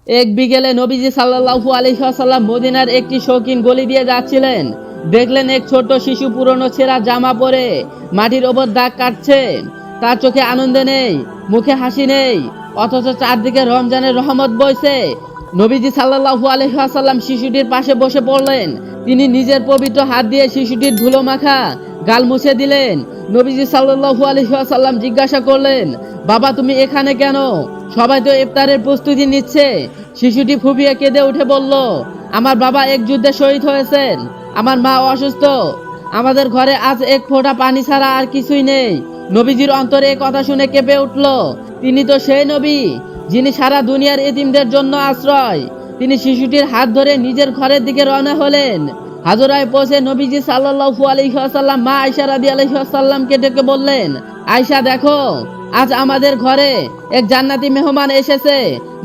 এক বিকেলে নবীজি সাল্লাল্লাহু আলাইহি ওয়াসাল্লাম মদিনার একটি শৌখিন গলি দিয়ে যাচ্ছিলেন। দেখলেন এক ছোট শিশু পুরনো ছেঁড়া জামা পরে মাটির ওপর দাগ কাটছে। তার চোখে আনন্দ নেই, মুখে হাসি নেই, অথচ চারদিকে রমজানের রহমত বইছে। নবীজি সাল্লাল্লাহু আলাইহি ওয়াসাল্লাম শিশুটির পাশে বসে পড়লেন। তিনি নিজের পবিত্র হাত দিয়ে শিশুটির ধুলো মাখা গাল মুছে দিলেন। নবীজি সাল্লাল্লাহু আলাইহি ওয়াসাল্লাম জিজ্ঞাসা করলেন, বাবা তুমি এখানে কেন? সবাই তো ইফতারের প্রস্তুতি নিচ্ছে। শিশুটি ফুপিয়ে কেঁদে উঠে বলল, আমার বাবা এক যুদ্ধে শহীদ হয়েছেন, আমার মা অসুস্থ, আমাদের ঘরে আজ এক ফোঁটা পানি ছাড়া আর কিছুই নেই। নবীজির অন্তরে এ কথা শুনে কেঁপে উঠল। তিনি তো সেই নবী যিনি সারা দুনিয়ার এতিমদের জন্য আশ্রয়। তিনি শিশুটির হাত ধরে নিজের ঘরের দিকে রওনা হলেন। হাজরায় পৌঁছে নবীজি সাল্লাল্লাহু আলাইহি ওয়াসাল্লাম মা আয়েশা রাদিয়াল্লাহু আনহাকে ডেকে বললেন, আয়েশা দেখো, আজ আমাদের ঘরে এক জান্নাতি মেহমান এসেছে।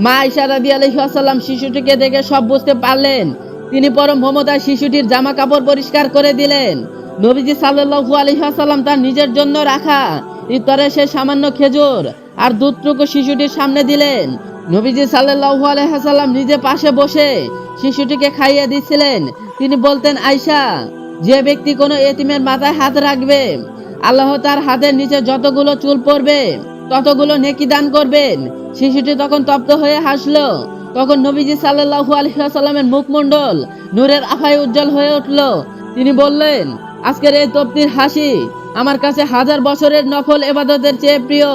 মা আয়েশা রাদিয়াল্লাহু আনহা শিশুটিকে দেখে সব বুঝতে পারলেন। তিনি পরম মমতায় শিশুটির জামা কাপড় পরিষ্কার করে দিলেন। নবীজি সাল্লাল্লাহু আলাইহি ওয়াসাল্লাম তার নিজের জন্য রাখা ইফতারে সে সামান্য খেজুর আর দুধটুকু শিশুটির সামনে দিলেন। নবীজি সাল্লাল্লাহু আলাইহি ওয়াসাল্লাম নিজে পাশে বসে শিশুটিকে খাইয়ে দিচ্ছিলেন। তিনি বলতেন, আয়েশা, যে ব্যক্তি কোনো এতিমের মাথায় হাত রাখবে, আল্লাহ তার হাতের নিচে যতগুলো চুল পড়বে ততগুলো নেকি দান করবেন। শিশুটি তখন তপ্ত হয়ে হাসলো। তখন নবীজি সাল্লাল্লাহু আলাইহি ওয়াসাল্লামের মুখমণ্ডল নূরের আভায় উজ্জ্বল হয়ে উঠল। তিনি বললেন, আজকের এই তপ্তির হাসি আমার কাছে হাজার বছরের নফল ইবাদতের চেয়ে প্রিয়।